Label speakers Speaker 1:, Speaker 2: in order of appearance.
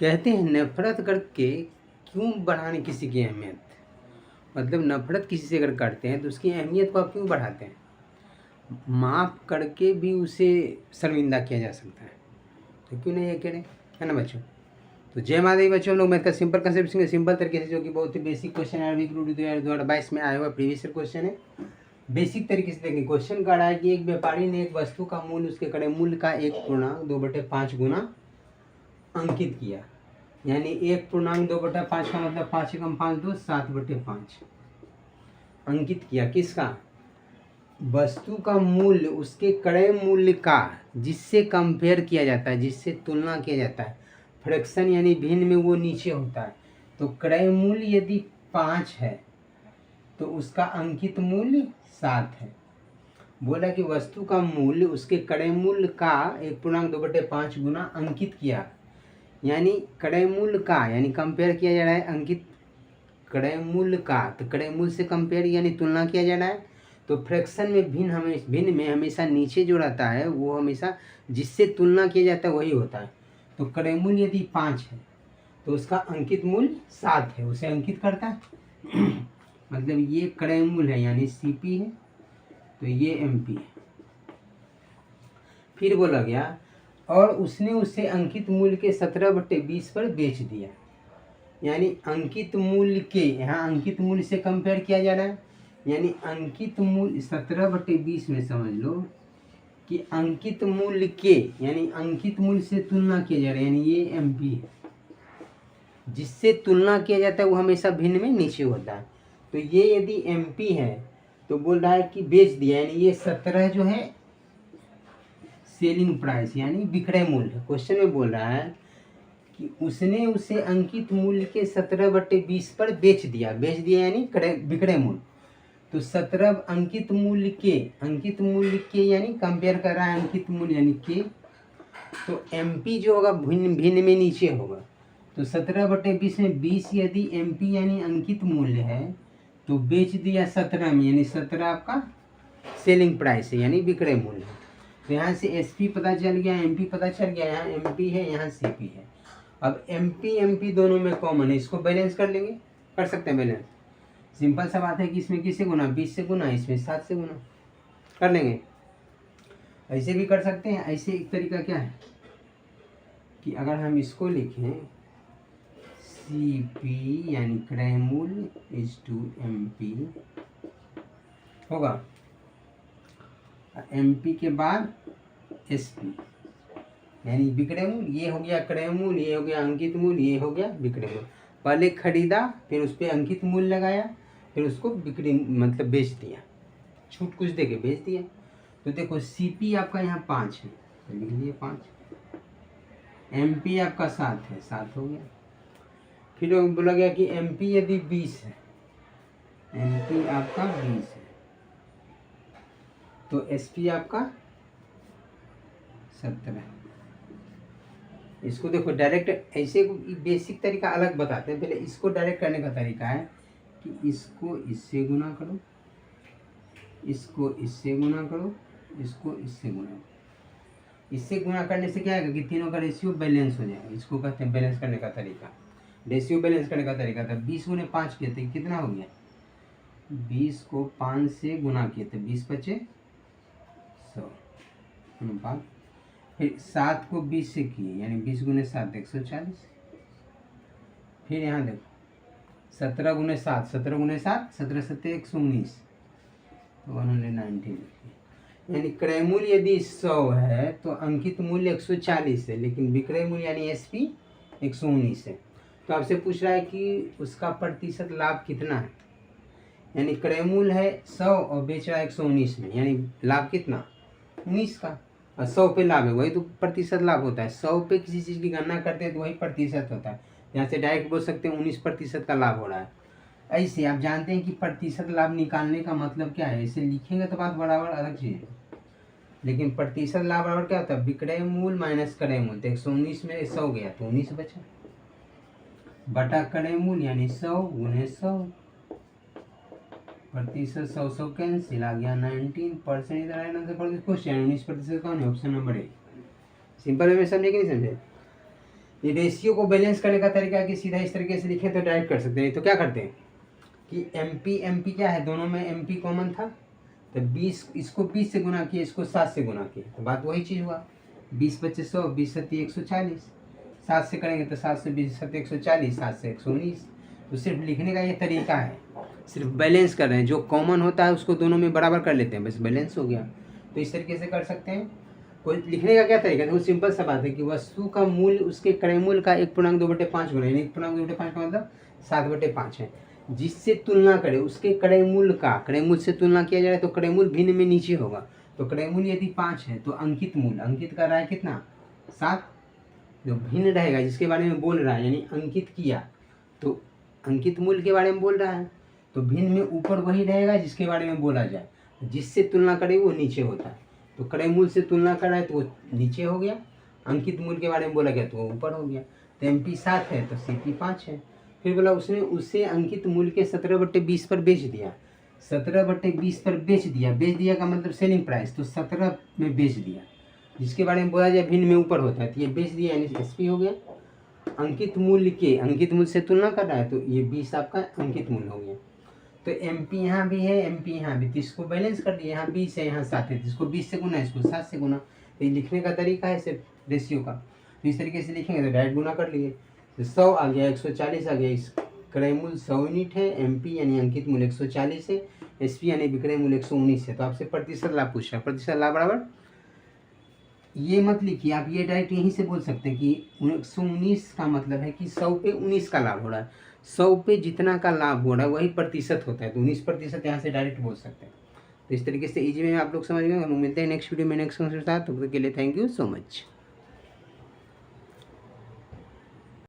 Speaker 1: कहते हैं नफरत करके क्यों बढ़ाने किसी की अहमियत, मतलब नफरत किसी से अगर करते हैं तो उसकी अहमियत को आप क्यों बढ़ाते हैं। माफ़ करके भी उसे शर्मिंदा किया जा सकता है, तो क्यों नहीं ये कह रहे, है ना बच्चों। तो जय माता दी बच्चों, हम लोग मैथ का सिंपल कंसेप्ट सीखेंगे सिंपल तरीके से, जो कि बहुत ही बेसिक क्वेश्चन है। अभी 2022 में आया हुआ प्रीवियस क्वेश्चन है। बेसिक तरीके से देखेंगे। क्वेश्चन का है कि एक व्यापारी ने एक वस्तु का मूल्य उसके क्रय मूल्य का 1.2/5 गुना अंकित किया, यानी 1.2/5 का मतलब 5 एकम 5 2 7/5 अंकित किया। किसका? वस्तु का मूल्य उसके क्रय मूल्य का, जिससे कंपेयर किया जाता है, जिससे तुलना किया जाता है। फ्रैक्शन यानी भिन्न में वो नीचे होता है। तो क्रय मूल्य यदि 5 है तो उसका अंकित मूल्य 7 है। बोला कि वस्तु का मूल्य उसके क्रय मूल्य का 1.2/5 गुना अंकित किया, यानी क्रय मूल्य का, यानी कंपेयर किया जा रहा है अंकित क्रय मूल्य का। तो क्रय मूल्य से कंपेयर यानी तुलना किया जा रहा है। तो फ्रैक्शन में भिन्न में हमेशा नीचे जो रहता है वो हमेशा जिससे तुलना किया जाता है वही होता है। तो क्रय मूल्य यदि 5 है तो उसका अंकित मूल्य 7 है, उसे अंकित करता है। मतलब ये क्रय मूल्य है यानी CP है, तो ये MP है। फिर बोला गया और उसने उसे अंकित मूल्य के 17/20 पर बेच दिया, यानी अंकित मूल्य के, यहाँ अंकित मूल्य से कंपेयर किया जा रहा है, यानी अंकित मूल्य 17/20 में समझ लो कि अंकित मूल्य के, यानी अंकित मूल्य से तुलना किया जा रहा है, यानी ये MP है। जिससे तुलना किया जाता है वो हमेशा भिन्न में नीचे होता है। तो ये यदि MP है तो बोल रहा है कि बेच दिया, यानी ये 17 जो है सेलिंग प्राइस यानी विक्रय मूल्य। क्वेश्चन में बोल रहा है कि उसने उसे अंकित मूल्य के 17/20 पर बेच दिया यानी विक्रय मूल्य। तो 17 अंकित मूल्य के यानी कंपेयर कर रहा है अंकित मूल्य यानी के। तो MP जो होगा भिन्न में नीचे होगा। तो 17/20 में 20 यदि MP यानी अंकित मूल्य है तो बेच दिया 17 में, यानी 17 आपका सेलिंग प्राइस है यानी विक्रय मूल्य है। तो यहाँ से SP पता चल गया, MP पता चल गया, यहाँ MP है यहाँ CP है। अब MP दोनों में कॉमन है, इसको बैलेंस कर लेंगे, कर सकते हैं बैलेंस। सिंपल सा बात है कि इसमें किससे गुना, 20 से गुना, इसमें 7 से गुना कर लेंगे। ऐसे भी कर सकते हैं। ऐसे एक तरीका क्या है कि अगर हम इसको लिखें CP यानी क्रय मूल्य MP होगा, MP के बाद SP यानी विक्रय मूल्य। ये हो गया क्रय मूल्य, ये हो गया अंकित मूल्य, ये हो गया विक्रय मूल्य। पहले खरीदा, फिर उस पर अंकित मूल्य लगाया, फिर उसको बिक्री मतलब बेच दिया, छूट कुछ देके बेच दिया। तो देखो CP आपका यहाँ 5 है तो लिख लिए 5, MP आपका 7 है, 7 हो गया। फिर बोला गया कि MP यदि 20 है, MP आपका 20 है, तो SP आपका 17 है। इसको देखो डायरेक्ट ऐसे बेसिक तरीका अलग बताते हैं। पहले इसको डायरेक्ट करने का तरीका है कि इसको इससे गुना करो, इसको इससे गुना करो, इसको इससे गुना करो। इससे गुना करने से क्या है कि तीनों का रेशियो बैलेंस हो जाएगा। इसको कहते हैं बैलेंस करने का तरीका, रेशियो बैलेंस करने का तरीका था। 20 गुने 5 किए थे कितना हो गया, 20 को 5 से गुना किए थे, 20 बचे 100 अनुपात। फिर 7 को 20 से किए यानी 20 गुने 7 140। फिर यहाँ देखो 17 गुने 7, 17 गुने 7 17 7 119, तो 119 यानी क्रय मूल्य यदि 100 है तो अंकित मूल्य 140 है, लेकिन विक्रय मूल्य यानी SP 119 है। तो आपसे पूछ रहा है कि उसका प्रतिशत लाभ कितना है, यानी क्रय मूल्य है 100 और बेच रहा है 119 में, यानी लाभ कितना 19 का, और 100 पे लाभ है, वही तो प्रतिशत लाभ होता है। 100 पे किसी चीज़ की गणना करते हैं तो वही प्रतिशत होता है। यहाँ से डायरेक्ट बोल सकते हैं 19% का लाभ हो रहा है। ऐसे आप जानते हैं कि प्रतिशत लाभ निकालने का मतलब क्या है, इसे लिखेंगे तो बात बराबर अलग चीज़ है, लेकिन प्रतिशत लाभ बराबर क्या होता है, विक्रय मूल्य माइनस क्रय मूल्य। तो 119 में 100 गया तो 19 बचा, बटा क्रय मूल्य यानी 100 गुने 100, प्रतिशत 100 कैंसिल, आ गया 19%। इधर आया आंसर क्वेश्चन 19% कौन है, option number A. Simple way में समझे कि नहीं समझे। ये रेशियो को बैलेंस करने का तरीका है कि सीधा इस तरीके से लिखें तो डायरेक्ट कर सकते हैं। तो क्या करते हैं कि एम पी क्या है, दोनों में एम पी कॉमन था, तो 20 इसको 20 से गुना किया, इसको 7 से गुना किया, तो बात वही चीज़ हुआ। 20 25 100, 20 7 140, 7 से करेंगे तो 7 से 20 7 140, 7 से 119। तो सिर्फ लिखने का ये तरीका है, सिर्फ बैलेंस कर रहे हैं, जो कॉमन होता है उसको दोनों में बराबर कर लेते हैं, बस बैलेंस हो गया। तो इस तरीके से कर सकते हैं। कोई लिखने का क्या तरीका है, वो सिंपल सा बात है कि वस्तु का मूल्य उसके क्रय मूल्य का 1/2/5 गुना, यानी 1/2/5 का मतलब 7/5 है, जिससे तुलना करे उसके क्रय मूल्य का, क्रय मूल्य से तुलना किया जाए तो क्रय मूल्य भिन्न में नीचे होगा। तो क्रय मूल्य यदि 5 है तो अंकित मूल्य, अंकित कर रहा है कितना 7, जो भिन्न रहेगा जिसके बारे में बोल रहा है, यानी अंकित किया तो अंकित मूल्य के बारे में बोल रहा है, तो भिन्न में ऊपर वही रहेगा जिसके बारे में बोला जाए, जिससे तुलना करे वो नीचे होता है। तो क्रय मूल्य से तुलना कर रहा है तो वो नीचे हो गया, अंकित मूल्य के बारे में बोला गया तो वो ऊपर हो गया। तो एम पी 7 है तो सी पी 5 है। फिर बोला उसने उसे अंकित मूल्य के 17/20 पर बेच दिया, 17/20 पर बेच दिया, बेच दिया का मतलब सेलिंग प्राइस, तो 17 में बेच दिया, जिसके बारे में बोला जाए भिन्न में ऊपर होता है, तो ये बेच दिया यानी एस पी हो गया। अंकित मूल्य के, अंकित मूल्य से तुलना कर रहा है तो ये 20 आपका अंकित मूल्य हो गया। तो एम पी यहाँ भी है, एम पी यहाँ भी, तो इसको बैलेंस कर दिया, यहाँ 20 है यहाँ 7 है, तो इसको 20 से गुना, इसको 7 से गुना। तो ये लिखने का तरीका है सिर्फ रेशियो का। तो इस तरीके से लिखेंगे तो डायरेक्ट गुना कर लिए, तो 100 आ गया, 140 आ गया, इस क्रय मूल्य 100 यूनिट है, एम पी यानी अंकित मूल्य 140 है, एस पी यानी विक्रय मूल्य 119 है। तो आपसे प्रतिशत लाभ पूछ रहा है, प्रतिशत लाभ बराबर ये मत लिखिए, आप ये डायरेक्ट यहीं से बोल सकते हैं कि 119 का मतलब है कि 100 पे 19 का लाभ हो रहा है, 100 पे जितना का लाभ हो रहा है वही प्रतिशत होता है, तो 19% यहाँ से डायरेक्ट बोल सकते हैं। तो इस तरीके से इजी में आप लोग समझ गए। हम मिलते हैं नेक्स्ट वीडियो में नेक्स्ट के साथ, तब तक के लिए थैंक यू सो मच।